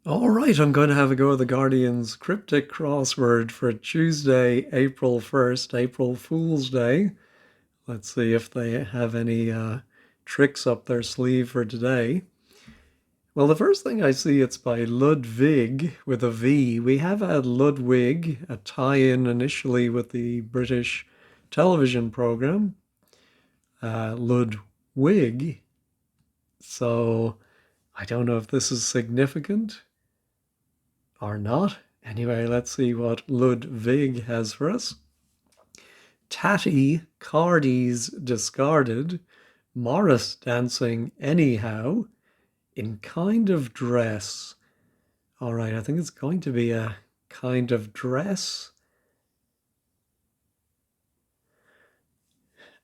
All right, I'm going to have a go at the Guardian's Cryptic Crossword for Tuesday, April 1st, April Fool's Day. Let's see if they have any tricks up their sleeve for today. Well, the first thing I see, it's by Ludwig with a V. We have had Ludwig, a tie-in initially with the British television program, Ludwig. So I don't know if this is significant or not. Anyway, let's see what Ludwig has for us. Tatty, Cardi's discarded, Morris dancing anyhow, in kind of dress. All right, I think it's going to be a kind of dress.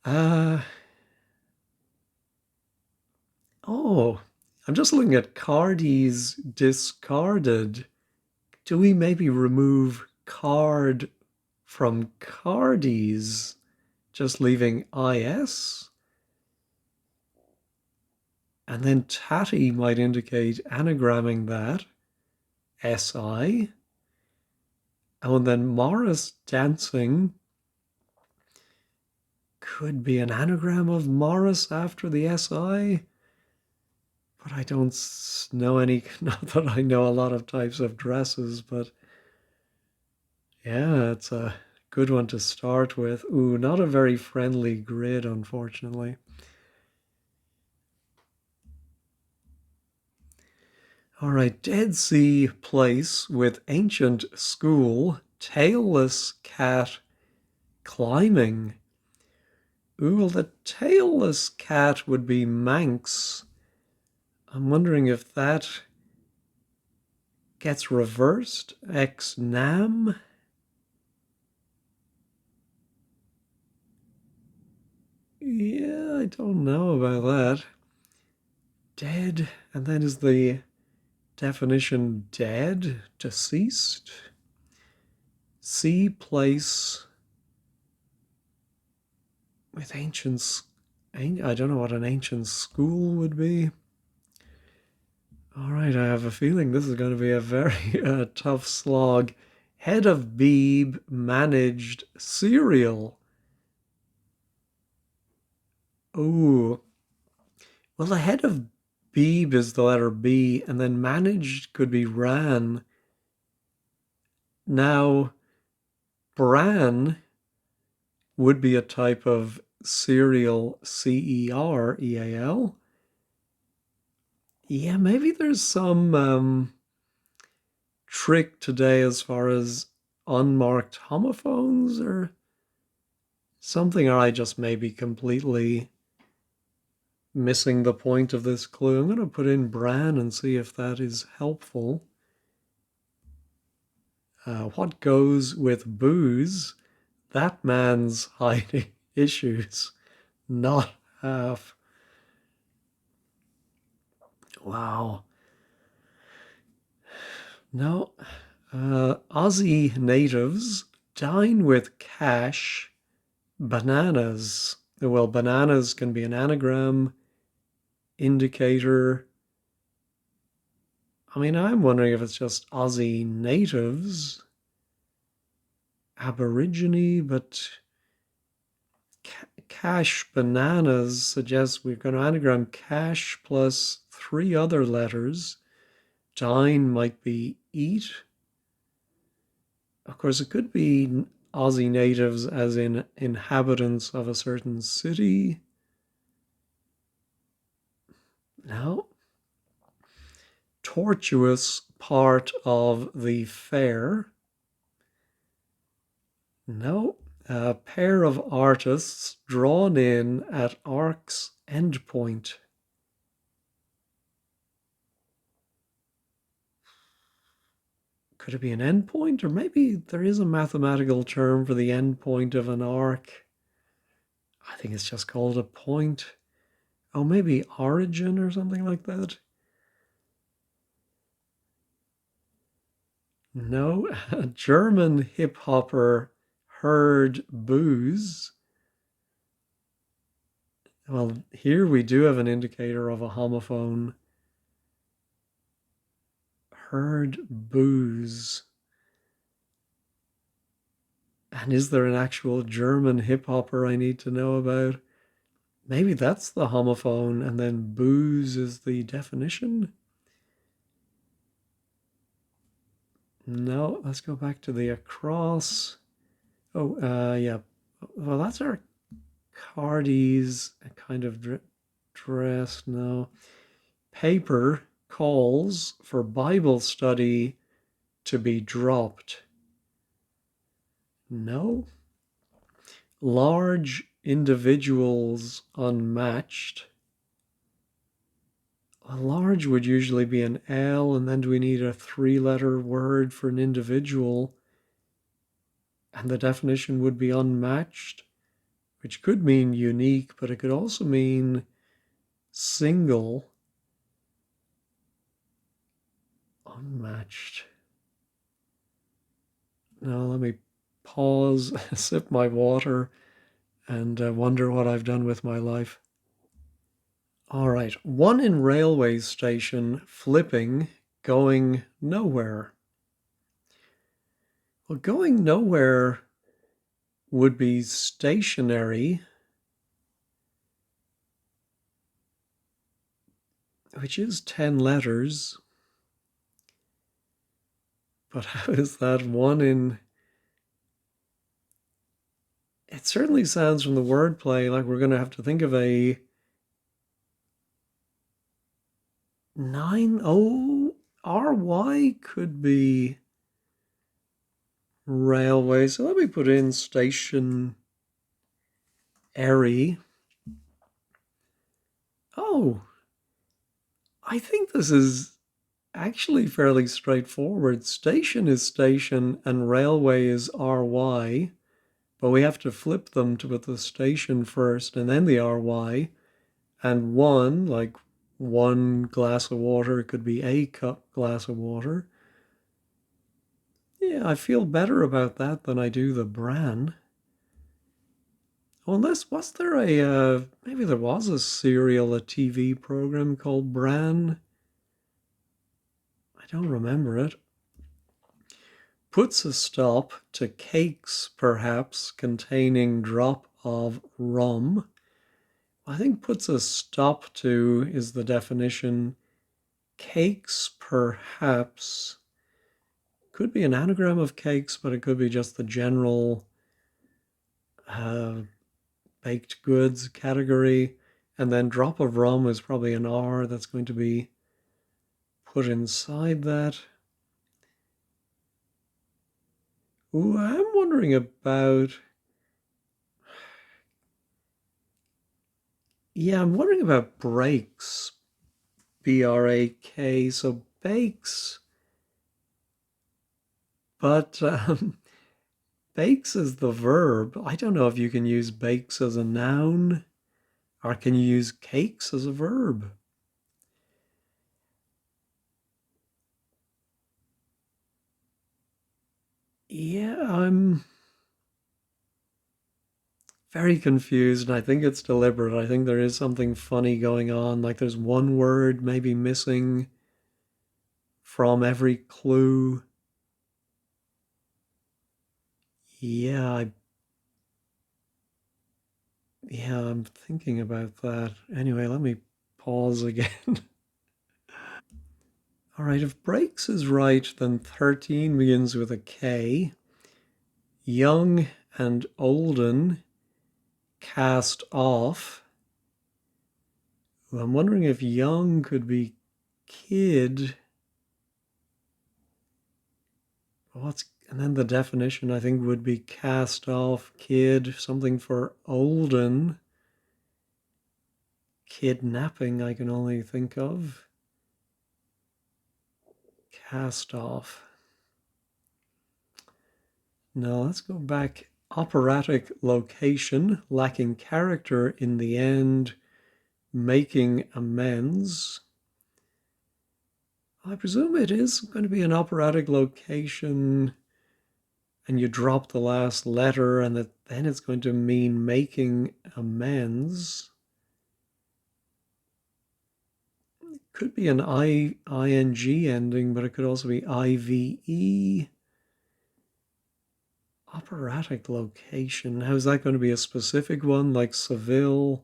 Uh, oh, I'm just looking at Cardi's discarded. Do we maybe remove card from Cardi's, just leaving IS? And then tatty might indicate anagramming that, SI. Oh, and then Morris dancing could be an anagram of Morris after the SI. But I don't know any, not that I know a lot of types of dresses, but yeah, it's a good one to start with. Ooh, not a very friendly grid, unfortunately. All right, Dead Sea Place with ancient school, tailless cat climbing. Ooh, well, the tailless cat would be Manx. I'm wondering if that gets reversed. Ex nam? Yeah, I don't know about that. Dead, and then is the definition dead, deceased? Sea place with ancient. I don't know what an ancient school would be. All right, I have a feeling this is going to be a very tough slog. Head of Beeb managed cereal. Oh, well, the head of Beeb is the letter B, and then managed could be ran. Now, bran would be a type of cereal, cereal. Yeah, maybe there's some trick today as far as unmarked homophones or something, or I just may be completely missing the point of this clue. I'm going to put in Bran and see if that is helpful. What goes with booze? That man's hiding issues. Not half. Wow. No. Aussie natives dine with cash bananas. Well, bananas can be an anagram, indicator. I mean, I'm wondering if it's just Aussie natives, Aborigine, but cash bananas suggests we're going to anagram cash plus three other letters. Dine might be eat. Of course, it could be Aussie natives as in inhabitants of a certain city. No. Tortuous part of the fair. No. A pair of artists drawn in at arc's endpoint. Could it be an endpoint? Or maybe there is a mathematical term for the endpoint of an arc. I think it's just called a point. Oh, maybe origin or something like that. No, a German hip hopper heard booze. Well, here we do have an indicator of a homophone. Heard booze. And is there an actual German hip hopper I need to know about? Maybe that's the homophone, and then booze is the definition? No, let's go back to the across. Oh, yeah. Well, that's our Cardi's kind of dress. No. Paper calls for Bible study to be dropped. No. Large individuals unmatched. A large would usually be an L, and then do we need a three-letter word for an individual? And the definition would be unmatched, which could mean unique, but it could also mean single. Unmatched. Now let me pause, sip my water, and wonder what I've done with my life. All right, one in railway station flipping, going nowhere. Well, going nowhere would be stationary, which is 10 letters. But how is that one in? It certainly sounds from the wordplay like we're going to have to think of a 9 RY could be railway. So let me put in station airy. Oh, I think this is actually fairly straightforward. Station is station and railway is RY, but we have to flip them to put the station first and then the RY. And one, like one glass of water, it could be a cup glass of water. Yeah, I feel better about that than I do the bran. Unless, was there maybe there was a serial, a TV program called Bran? I don't remember it. Puts a stop to cakes, perhaps, containing drop of rum. I think puts a stop to is the definition. Cakes, perhaps. Could be an anagram of cakes, but it could be just the general baked goods category. And then drop of rum is probably an R that's going to be put inside that. Ooh, I'm wondering about. Yeah, I'm wondering about breaks. BRAK. So bakes. But bakes is the verb. I don't know if you can use bakes as a noun or can you use cakes as a verb? Yeah, I'm very confused, and I think it's deliberate. I think there is something funny going on. Like there's one word maybe missing from every clue. Yeah, I'm thinking about that. Anyway, let me pause again. All right, if breaks is right, then 13 begins with a K. Young and olden, cast off. Well, I'm wondering if young could be kid. And then the definition I think would be cast off, kid, something for olden. Kidnapping I can only think of. Cast off. Now let's go back. Operatic location, lacking character in the end, making amends. I presume it is going to be an operatic location and you drop the last letter and then it's going to mean making amends. Could be an ing ending, but it could also be IVE. Operatic location. How is that going to be a specific one like Seville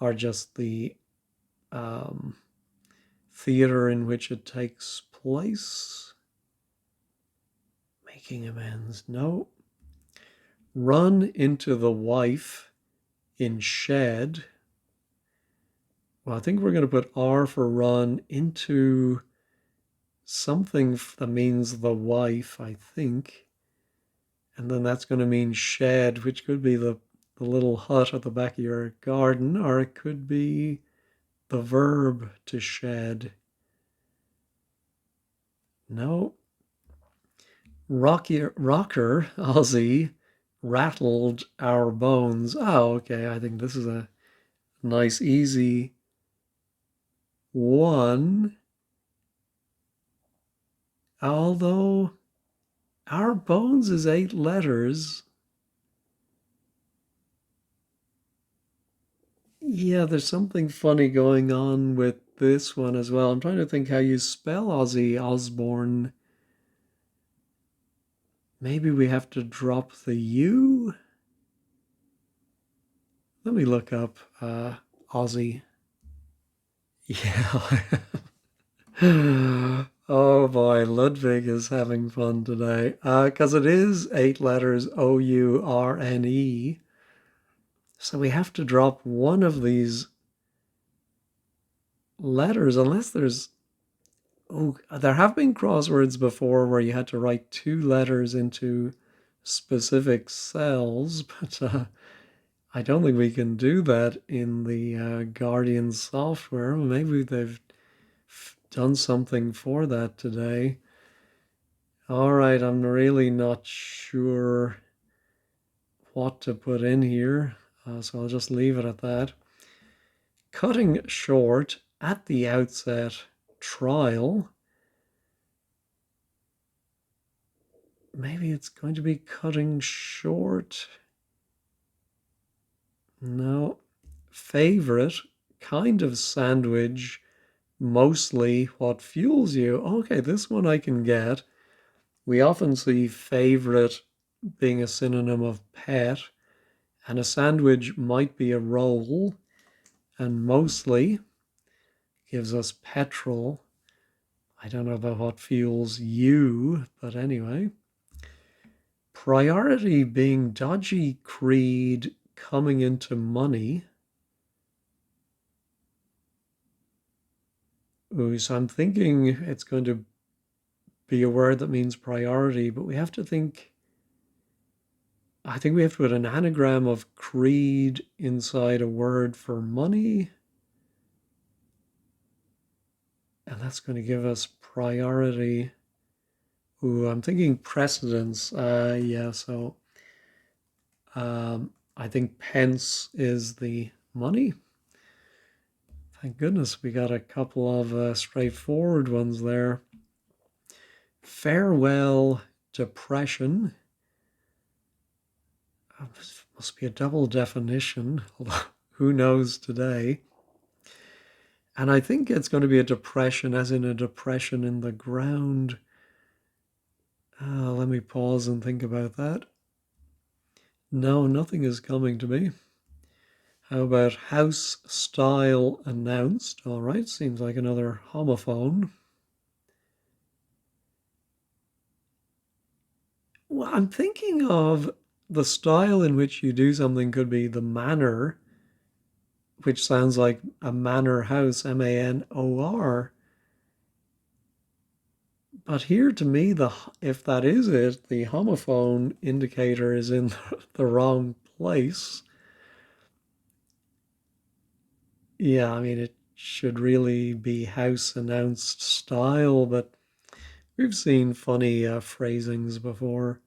or just the um, theater in which it takes place? Making amends. No. Run into the wife in shed. Well, I think we're going to put R for run into something that means the wife, I think. And then that's going to mean shed, which could be the little hut at the back of your garden, or it could be the verb to shed. No. Rocker, Ozzy, rattled our bones. Oh, okay. I think this is a nice, easy one. Although our bones is 8 letters. Yeah, there's something funny going on with this one as well. I'm trying to think how you spell Ozzy Osbourne. Maybe we have to drop the U? Let me look up Ozzy. Yeah. Oh boy, Ludwig is having fun today. Because it is 8 letters Ourne. So we have to drop one of these letters, unless there's. Oh, there have been crosswords before where you had to write 2 letters into specific cells, but I don't think we can do that in the Guardian software. Maybe they've done something for that today. All right, I'm really not sure what to put in here, so I'll just leave it at that. Cutting short at the outset trial. Maybe it's going to be cutting short. No. Favorite, kind of sandwich, mostly what fuels you. Okay, this one I can get. We often see favorite being a synonym of pet, and a sandwich might be a roll, and mostly gives us petrol. I don't know about what fuels you, but anyway. Priority being dodgy creed coming into money. Ooh, so I'm thinking it's going to be a word that means priority, but we have to think. I think we have to put an anagram of creed inside a word for money. And that's going to give us priority. Ooh, I'm thinking precedence. Yeah, so I think pence is the money. Thank goodness we got a couple of straightforward ones there. Farewell depression. Must be a double definition, although who knows today. And I think it's going to be a depression, as in a depression in the ground. Let me pause and think about that. No, nothing is coming to me. How about house style announced? All right, seems like another homophone. Well, I'm thinking of the style in which you do something could be the manner, which sounds like a manor house, MANOR. But here to me, if that is it, the homophone indicator is in the wrong place. Yeah, I mean, it should really be house announced style, but we've seen funny phrasings before.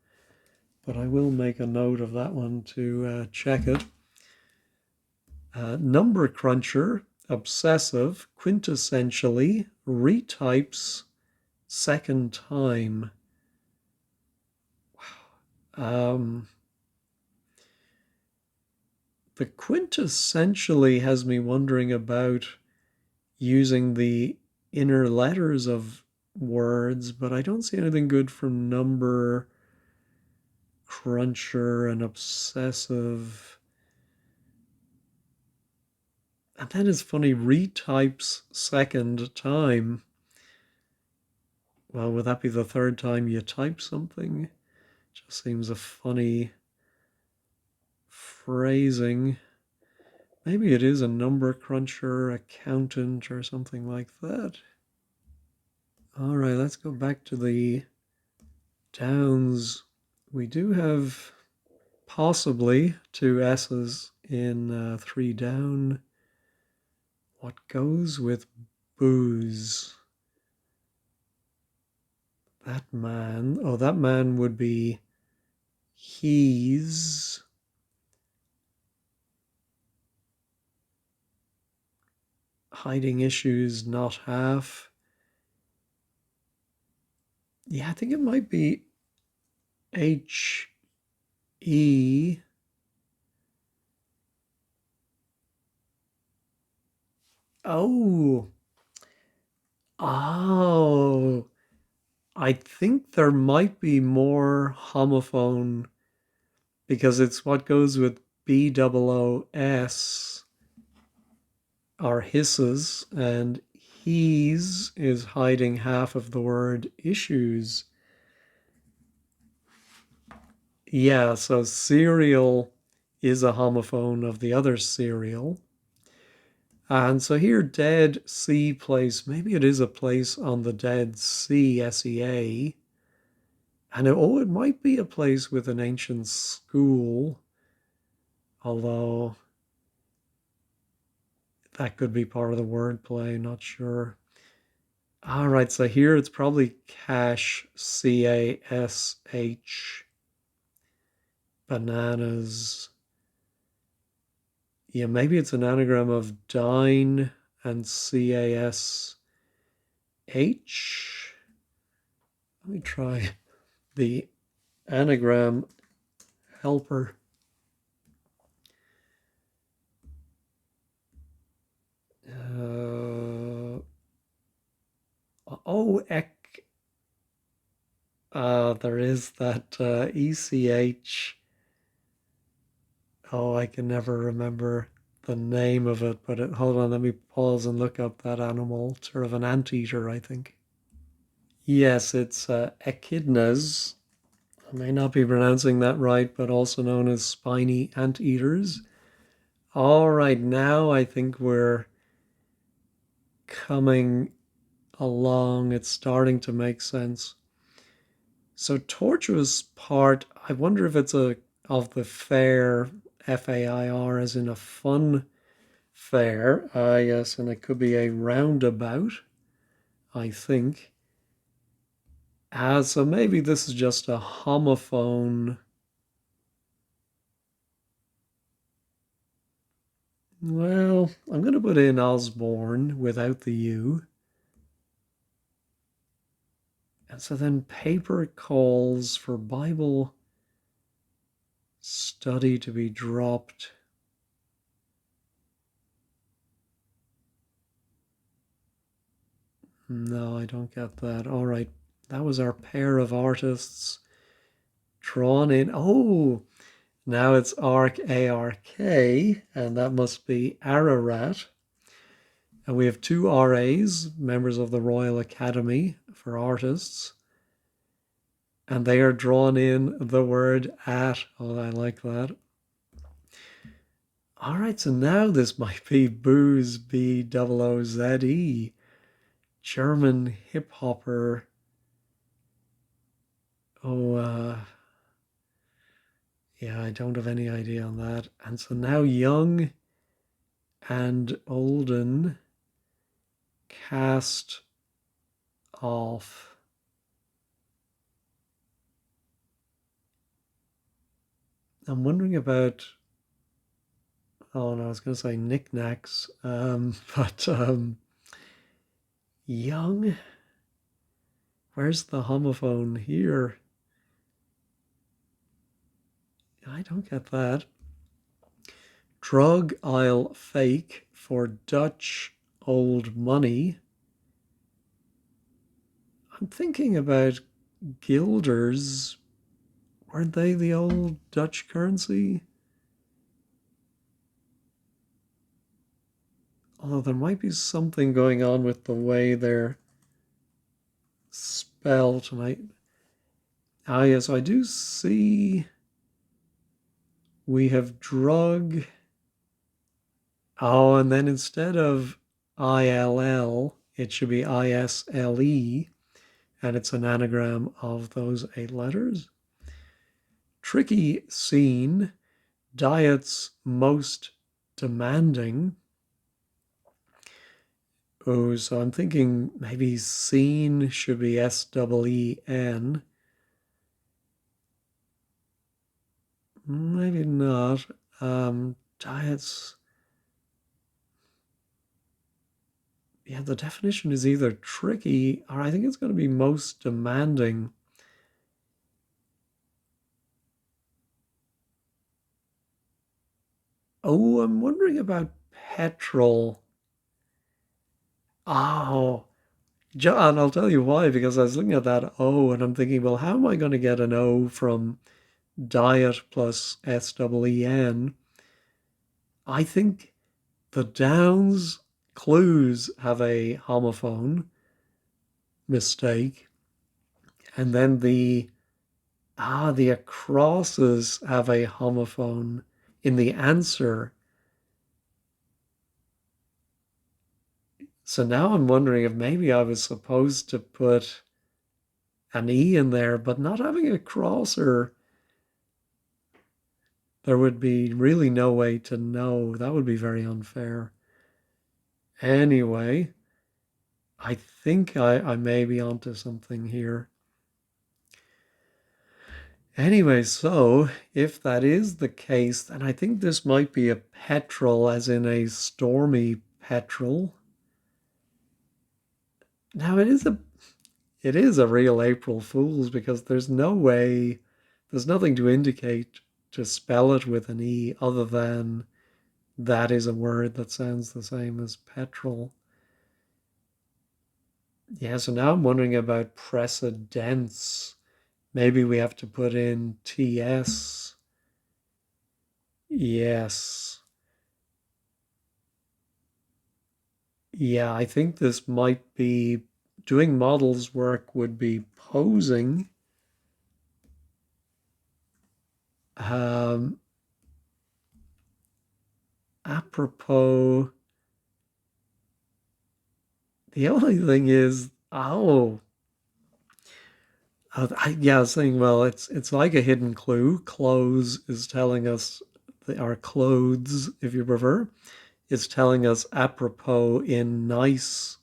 But I will make a note of that one to check it. Number cruncher, obsessive, quintessentially, retypes, second time. Um, the quintessentially has me wondering about using the inner letters of words, but I don't see anything good for number, cruncher, and obsessive. And then it's funny, retypes second time. Well, would that be the third time you type something? Just seems a funny phrasing. Maybe it is a number cruncher, accountant, or something like that. All right, let's go back to the downs. We do have possibly two S's in 3 down. What goes with booze? That man. Oh, that man would be he's. Hiding issues, not half. Yeah, I think it might be H-E. Oh. Oh. I think there might be more homophone because it's what goes with B-O-O-S are hisses, and he's is hiding half of the word issues. Yeah, so cereal is a homophone of the other cereal. And so here, Dead Sea Place, maybe it is a place on the Dead Sea, SEA. And it might be a place with an ancient school, although that could be part of the wordplay, not sure. All right, so here it's probably Cash, C-A-S-H, bananas. Yeah, maybe it's an anagram of dine and C-A-S-H. Let me try the anagram helper. There is that ECH. Oh, I can never remember the name of it, but hold on, let me pause and look up that animal. Sort of an anteater, I think. Yes, it's echidnas. I may not be pronouncing that right, but also known as spiny anteaters. All right, now I think we're coming along. It's starting to make sense. So tortuous part, I wonder if it's a of the fair, F-A-I-R, as in a fun fair. Yes, and it could be a roundabout, I think. So maybe this is just a homophone. Well, I'm going to put in Osborne without the U. And so then paper calls for Bible study to be dropped. No, I don't get that. All right, that was our pair of artists drawn in. Oh, now it's ARK, A-R-K, and that must be Ararat. And we have two RAs, members of the Royal Academy for Artists. And they are drawn in the word at. Oh, I like that. All right, so now this might be booze, B-O-O-Z-E. German hip hopper. Oh, yeah, I don't have any idea on that. And so now young and olden cast off. I'm wondering about, oh no, I was going to say knickknacks, but young, where's the homophone here? I don't get that. Drug aisle fake for Dutch old money. I'm thinking about guilders. Weren't they the old Dutch currency? Although there might be something going on with the way they're spelled. Yes, I do see we have drug. Oh, and then instead of ILL, it should be ISLE, and it's an anagram of those 8 letters. Tricky scene, diet's most demanding. Oh, so I'm thinking maybe scene should be SEEN. Maybe not. Diets. Yeah, the definition is either tricky or I think it's going to be most demanding. Oh, I'm wondering about petrol. Oh, and I'll tell you why, because I was looking at that O and I'm thinking, well, how am I going to get an O from diet plus SEEN? I think the Downs clues have a homophone mistake, and then the acrosses have a homophone in the answer. So now I'm wondering if maybe I was supposed to put an E in there, but not having a crosser, there would be really no way to know. That would be very unfair. Anyway, I think I may be onto something here. Anyway, so if that is the case, then I think this might be a petrel, as in a stormy petrel. Now it is a real April Fool's because there's no way, there's nothing to indicate to spell it with an E other than that is a word that sounds the same as petrol. Yeah, so now I'm wondering about precedence. Maybe we have to put in TS. Yes. Yeah, I think this might be doing models work would be posing. Um, Apropos, the only thing is, yeah, I was saying, well, it's like a hidden clue. Clothes is telling us, our clothes, if you prefer, is telling us apropos in nice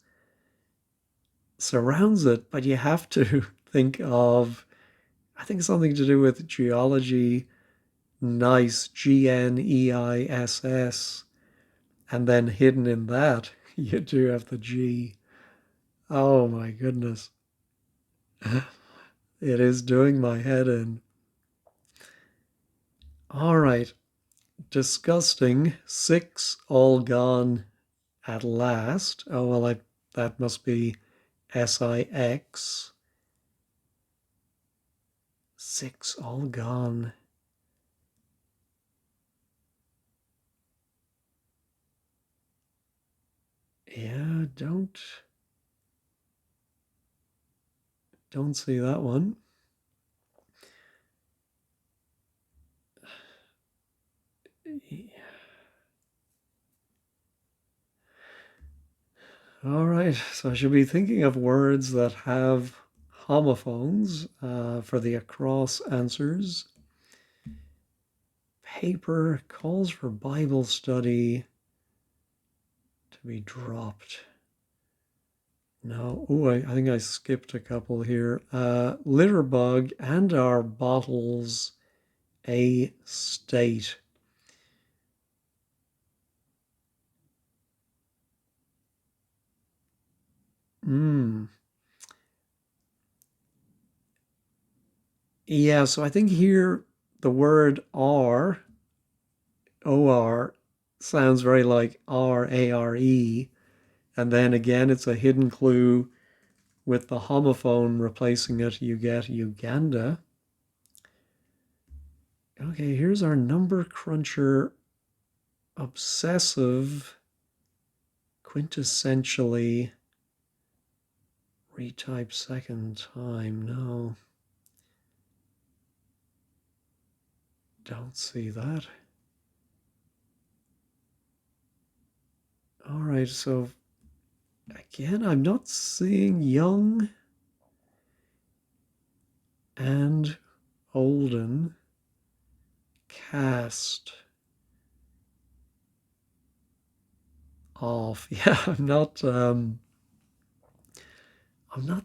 surrounds it, but you have to think of, I think something to do with geology, nice, GNEISS, and then hidden in that, you do have the G. Oh my goodness. It is doing my head in. All right. Disgusting. 6 all gone at last. Oh, well, that must be SIX. 6 all gone. Yeah, don't see that one. All right, so I should be thinking of words that have homophones for the across answers. Paper calls for Bible study to be dropped. No, I think I skipped a couple here. Litterbug and our bottles a state. Hmm. Yeah, so I think here the word OR, sounds very like RARE. And then again, it's a hidden clue with the homophone replacing it. You get Uganda. Okay, here's our number cruncher. Obsessive, quintessentially retype second time. No, don't see that. All right, so again, I'm not seeing young and olden cast off. Yeah, I'm not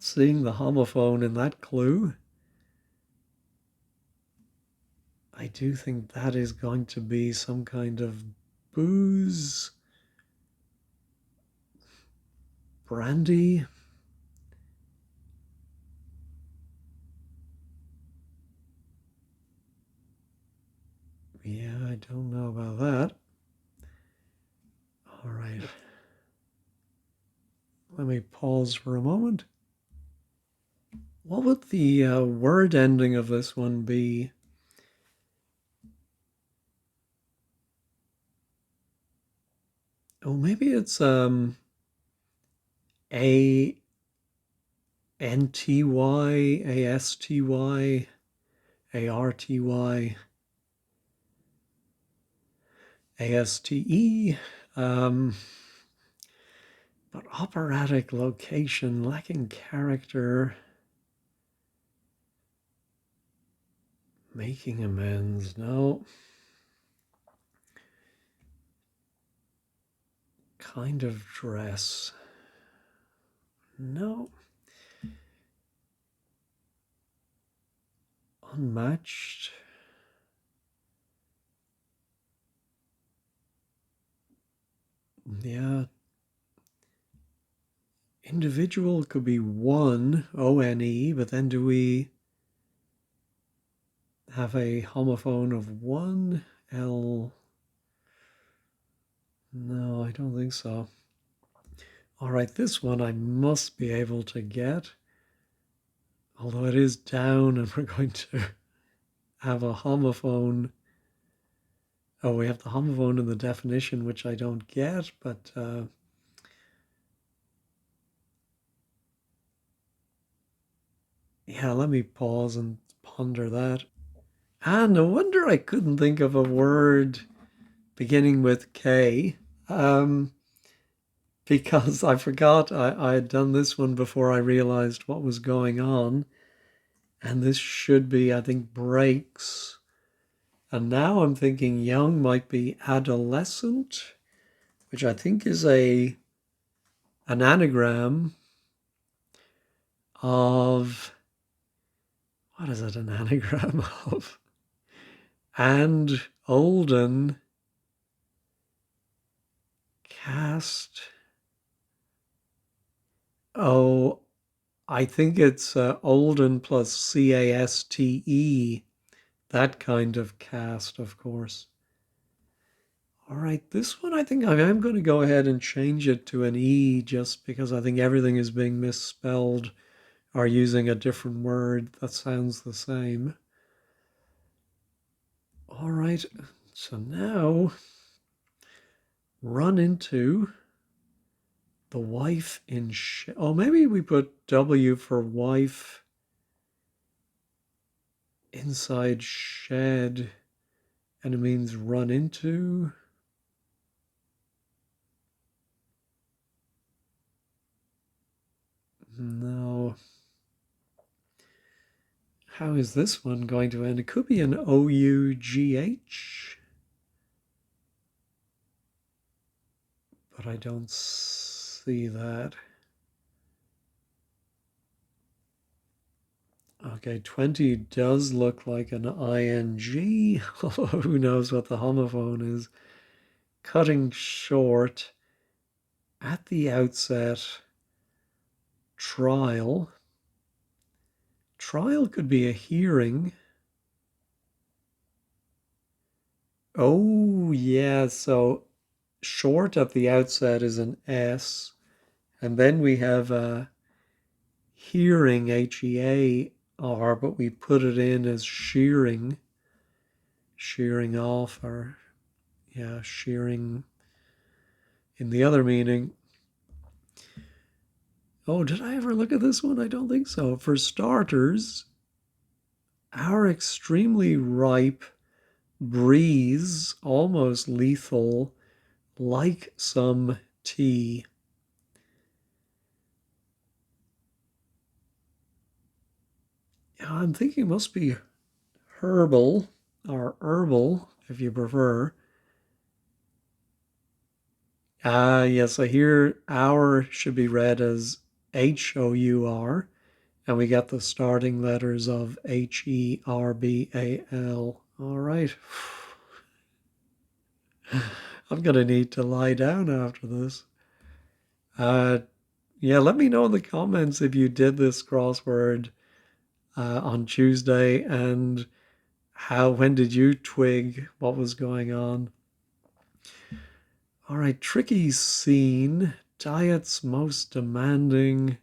seeing the homophone in that clue. I do think that is going to be some kind of booze, brandy. Yeah, I don't know about that. All right. Let me pause for a moment. What would the word ending of this one be? Oh, maybe it's A N T Y, A S T Y, A R T Y, A S T E. But operatic location, lacking character, making amends. No. Kind of dress. No. Unmatched. Yeah. Individual could be one, O-N-E, but then do we have a homophone of one, L? No, I don't think so. All right, this one I must be able to get, although it is down and we're going to have a homophone. Oh, we have the homophone in the definition, which I don't get, but yeah, let me pause and ponder that. No wonder I couldn't think of a word beginning with K, because I forgot I had done this one before I realized what was going on. And this should be, I think, breaks. And now I'm thinking young might be adolescent, which I think is an anagram of, what is it, an anagram of? And olden cast. Oh, I think it's olden plus caste, that kind of cast, of course. All right, this one I think I am going to go ahead and change it to an E just because I think everything is being misspelled or using a different word that sounds the same. All right, so now run into the wife in oh, maybe we put W for wife inside shed and it means run into. No. How is this one going to end? It could be an O-U-G-H, but I don't see that. Okay, 20 does look like an ing, although who knows what the homophone is. Cutting short at the outset, trial. Trial could be a hearing. Oh, yeah, so short at the outset is an S, And then we have hearing, Hear, but we put it in as shearing, shearing off, or yeah, shearing in the other meaning. Oh, did I ever look at this one? I don't think so. For starters, our extremely ripe breeze, almost lethal, like some tea. I'm thinking it must be herbal or herbal, if you prefer. Yes, I hear our should be read as Hour, and we got the starting letters of Herbal. All right. I'm going to need to lie down after this. Uh, yeah, let me know in the comments if you did this crossword on Tuesday and when did you twig what was going on? All right, tricky scene. Diet's most demanding.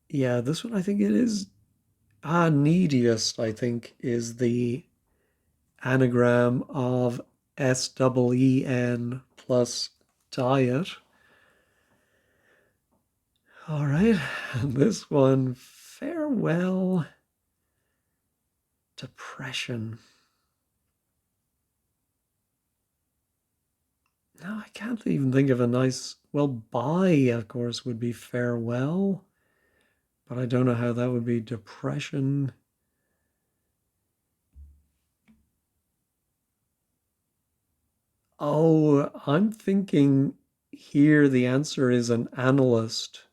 Yeah, this one I think it is. Neediest, I think, is the anagram of SEEN plus diet. All right, and this one, farewell depression. No, I can't even think of a nice, well, bye, of course, would be farewell, but I don't know how that would be depression. Oh, I'm thinking here the answer is an analyst,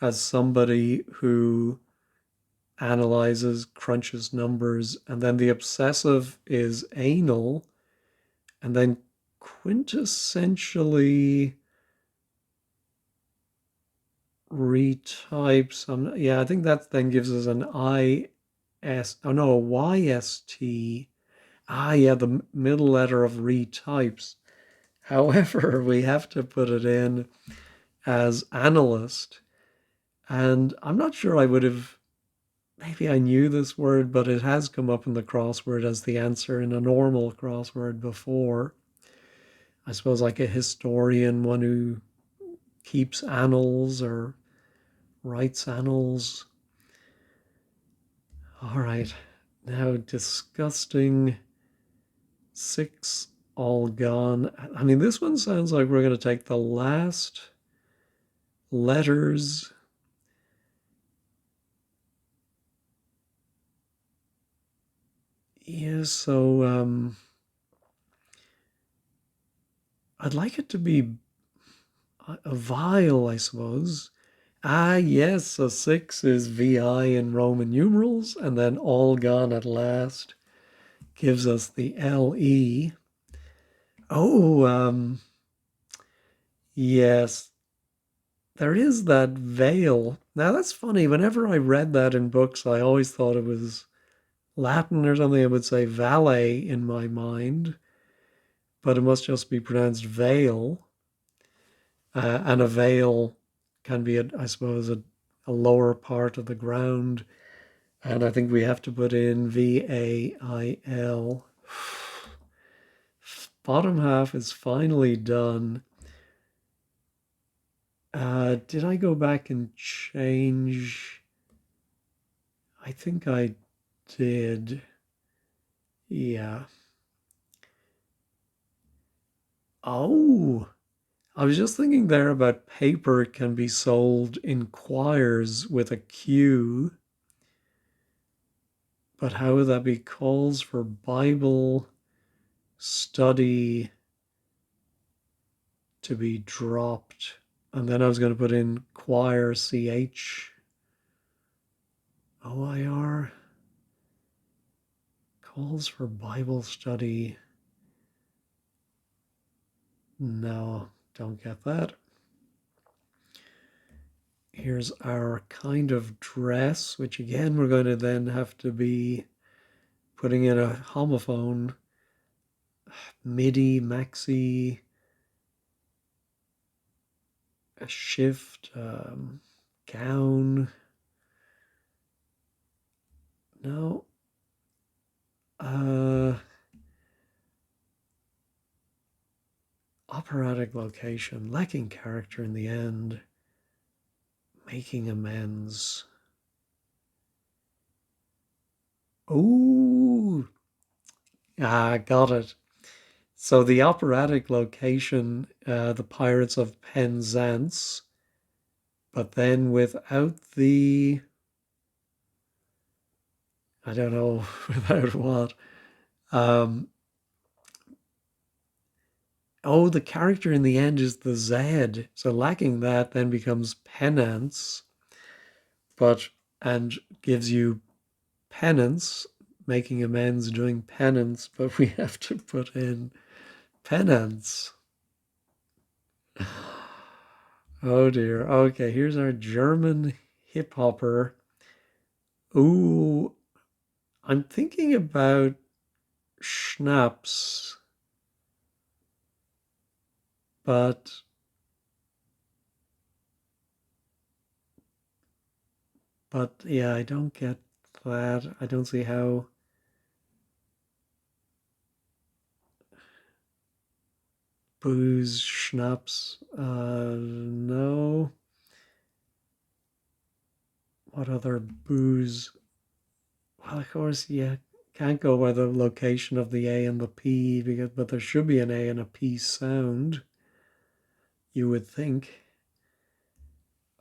as somebody who analyzes, crunches numbers, and then the obsessive is anal, and then quintessentially retypes. Yeah, I think that then gives us an oh no, a YST. Yeah, the middle letter of retypes. However, we have to put it in as analyst. And I'm not sure I would have, maybe I knew this word, but it has come up in the crossword as the answer in a normal crossword before. I suppose like a historian, one who keeps annals or writes annals. All right, now disgusting. 6 all gone. I mean, this one sounds like we're going to take the last letters. Yeah, so I'd like it to be a vial, I suppose. Yes, a 6 is VI in Roman numerals, and then all gone at last gives us the LE. Oh, yes, there is that veil. Now that's funny. Whenever I read that in books, I always thought it was Latin or something. I would say valet in my mind, but it must just be pronounced veil. And a veil can be, I suppose, a lower part of the ground. And I think we have to put in VAIL. Bottom half is finally done. Did I go back and change? I think I did. Yeah. Oh, I was just thinking there about paper can be sold in quires with a Q, but how would that be calls for Bible study to be dropped? And then I was going to put in choir, CHOIR, calls for Bible study. No, don't get that. Here's our kind of dress, which again, we're going to then have to be putting in a homophone, midi, maxi. a shift, gown. No. Operatic location, lacking character in the end, making amends. Oh, got it. So the operatic location, the Pirates of Penzance, but then without the, I don't know, without what? Um, oh, the character in the end is the Z. So lacking that then becomes penance, but and gives you penance, making amends, doing penance, but we have to put in penance. Oh dear. Okay, here's our German hip hopper. Ooh, I'm thinking about schnapps, but yeah, I don't get that. I don't see how booze, schnapps. No. What other booze? Well, of course, yeah, can't go by the location of the A and the P because, but there should be an A and a P sound. You would think.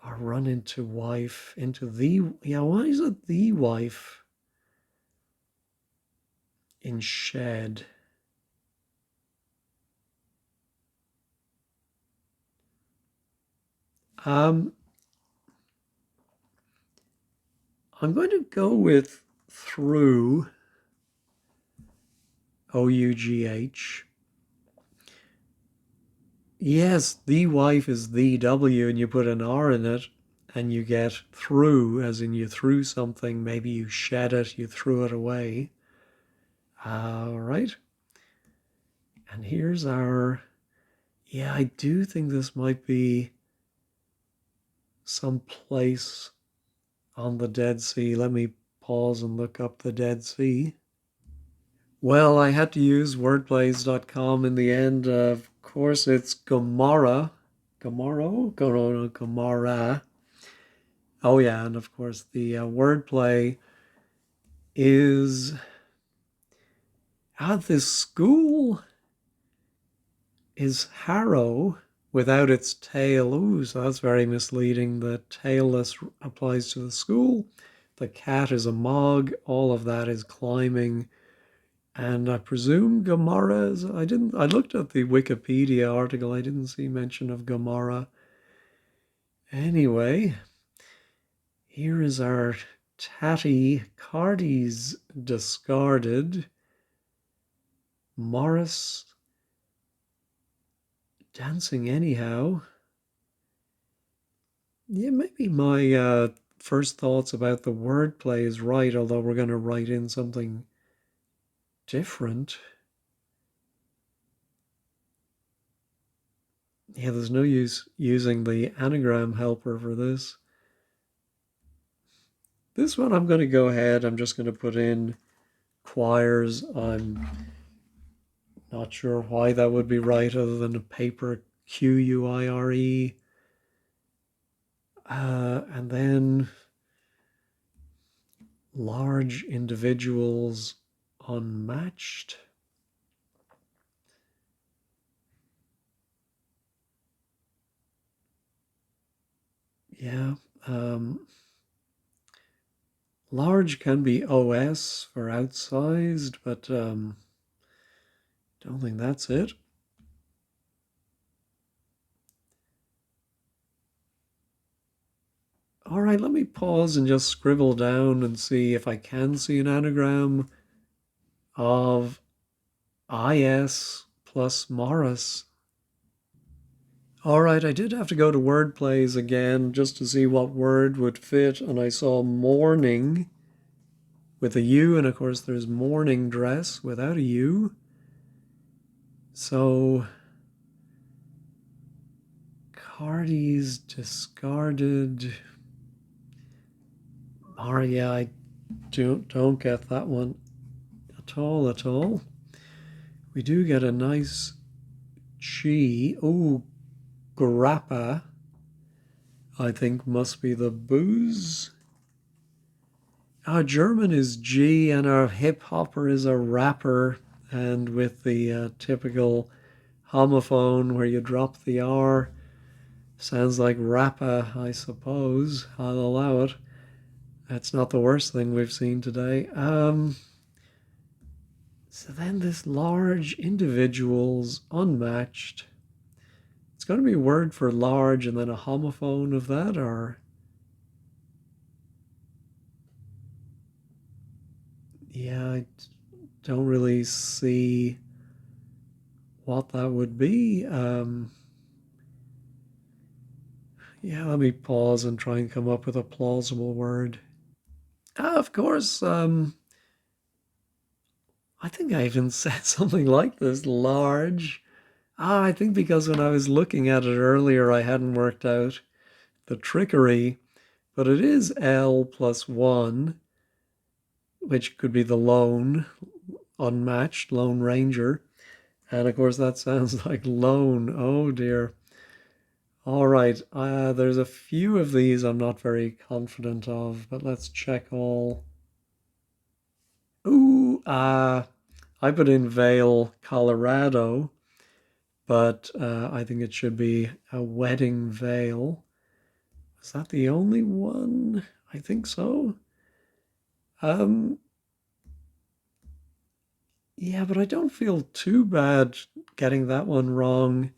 Or run into wife, into the, yeah, why is it the wife in shed? Um, I'm going to go with through, OUGH. Yes, the wife is the W and you put an R in it and you get through, as in you threw something, maybe you shed it, you threw it away. All right. And here's our, yeah, I do think this might be some place on the Dead Sea. Let me pause and look up the Dead Sea. Well, I had to use wordplays.com in the end. Of course, it's Gomorrah. Gomorrah? Gomorrah. Oh, yeah. And of course, the wordplay is this school is Harrow without its tail. Ooh, so that's very misleading. The tailless applies to the school. The cat is a mog. All of that is climbing. And I presume Gomorrah is, I looked at the Wikipedia article, I didn't see mention of Gomorrah. Anyway, here is our tatty Cardi's discarded. Morris dancing anyhow. Yeah, maybe my first thoughts about the wordplay is right, although we're going to write in something different. Yeah, there's no use using the anagram helper for this. This one I'm going to go ahead, I'm just going to put in choirs. I'm not sure why that would be right other than a paper Quire. And then large individuals unmatched. Yeah. Large can be OS for outsized, but don't think that's it. All right, let me pause and just scribble down and see if I can see an anagram of IS plus Morris. All right, I did have to go to word plays again just to see what word would fit, and I saw morning with a U, and of course there's morning dress without a U. So Cardies discarded. Oh yeah, I don't get that one at all, at all. We do get a nice G. Oh, grappa, I think must be the booze. Our German is G and our hip hopper is a rapper, and with the typical homophone where you drop the R, sounds like rappa, I suppose. I'll allow it. That's not the worst thing we've seen today. So then this large individuals unmatched. It's going to be a word for large and then a homophone of that, or yeah, I don't really see what that would be. Yeah, let me pause and try and come up with a plausible word. Of course, I think I even said something like this, large. I think because when I was looking at it earlier, I hadn't worked out the trickery, but it is L plus one, which could be the lone, unmatched, Lone Ranger. And of course, that sounds like lone. Oh dear. All right, there's a few of these I'm not very confident of, but let's check all. Ooh, I put in Vail, Colorado, but I think it should be a wedding veil. Is that the only one? I think so. Um, yeah, but I don't feel too bad getting that one wrong.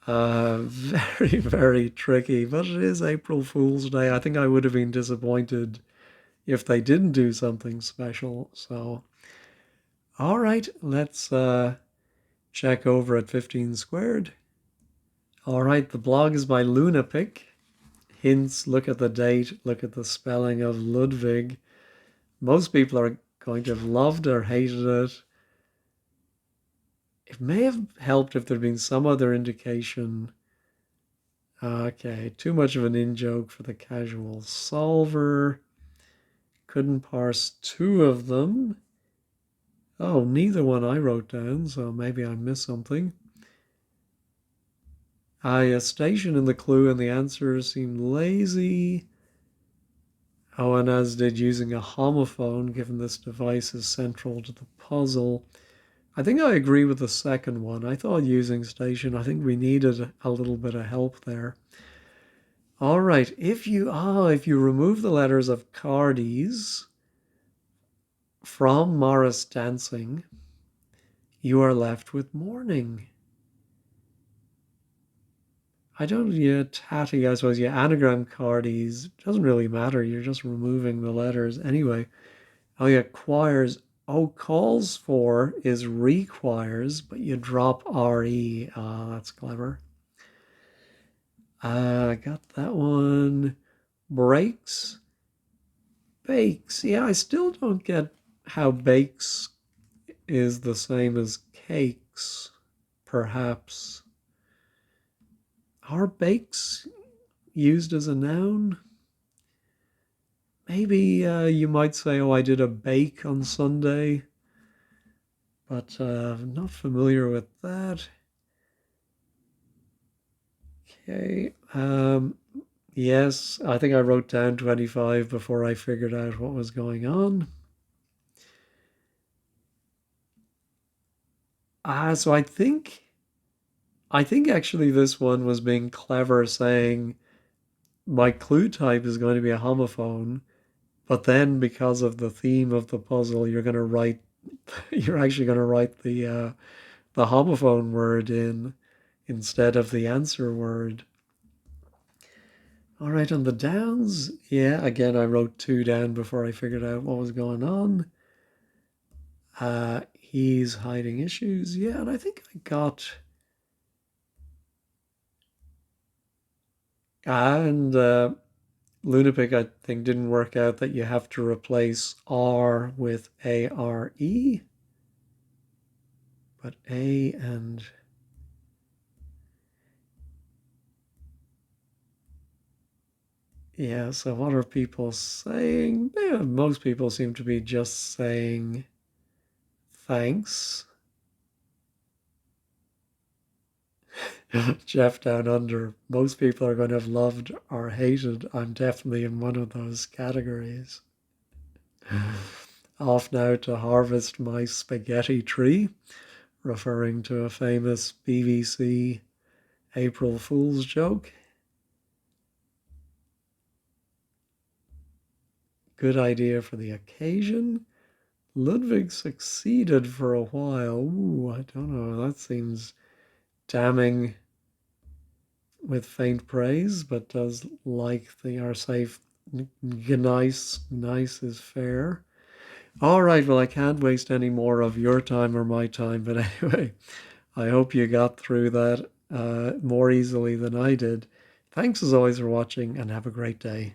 Very, very tricky, but it is April Fool's Day. I think I would have been disappointed if they didn't do something special. So, all right, let's check over at 15 squared. All right, the blog is by Lunapic. Hints, look at the date, look at the spelling of Ludwig. Most people are going to have loved or hated it. It may have helped if there'd been some other indication. Okay, too much of an in-joke for the casual solver. Couldn't parse two of them. Oh, neither one I wrote down, so maybe I missed something. A station in the clue and the answer seemed lazy. Oh, and as did using a homophone, given this device is central to the puzzle. I think I agree with the second one. I thought using station, I think we needed a little bit of help there. All right, if you remove the letters of Cardies from Morris Dancing, you are left with morning. I don't, yeah, tatty, I suppose, yeah, anagram Cardies, doesn't really matter, you're just removing the letters. Anyway, oh yeah, choirs, oh, calls for is requires, but you drop RE. That's clever. I got that one. Breaks, bakes. Yeah, I still don't get how bakes is the same as cakes, perhaps. Are bakes used as a noun? Maybe you might say, oh, I did a bake on Sunday, but I'm not familiar with that. Okay. Yes, I think I wrote down 25 before I figured out what was going on. So I think actually this one was being clever saying my clue type is going to be a homophone, but then because of the theme of the puzzle, you're actually going to write the homophone word in instead of the answer word. All right, on the downs, yeah, again, I wrote two down before I figured out what was going on. He's hiding issues, yeah, and I think I got, and Lunapic, I think, didn't work out that you have to replace R with ARE, but A and Yeah, so what are people saying? Yeah, most people seem to be just saying thanks. Jeff down under, most people are going to have loved or hated. I'm definitely in one of those categories. Off now to harvest my spaghetti tree, referring to a famous BBC April Fool's joke. Good idea for the occasion. Ludwig succeeded for a while. Ooh, I don't know. That seems damning with faint praise, but does like the our safe nice. Nice is fair. All right, well, I can't waste any more of your time or my time, but anyway, I hope you got through that more easily than I did. Thanks as always for watching and have a great day.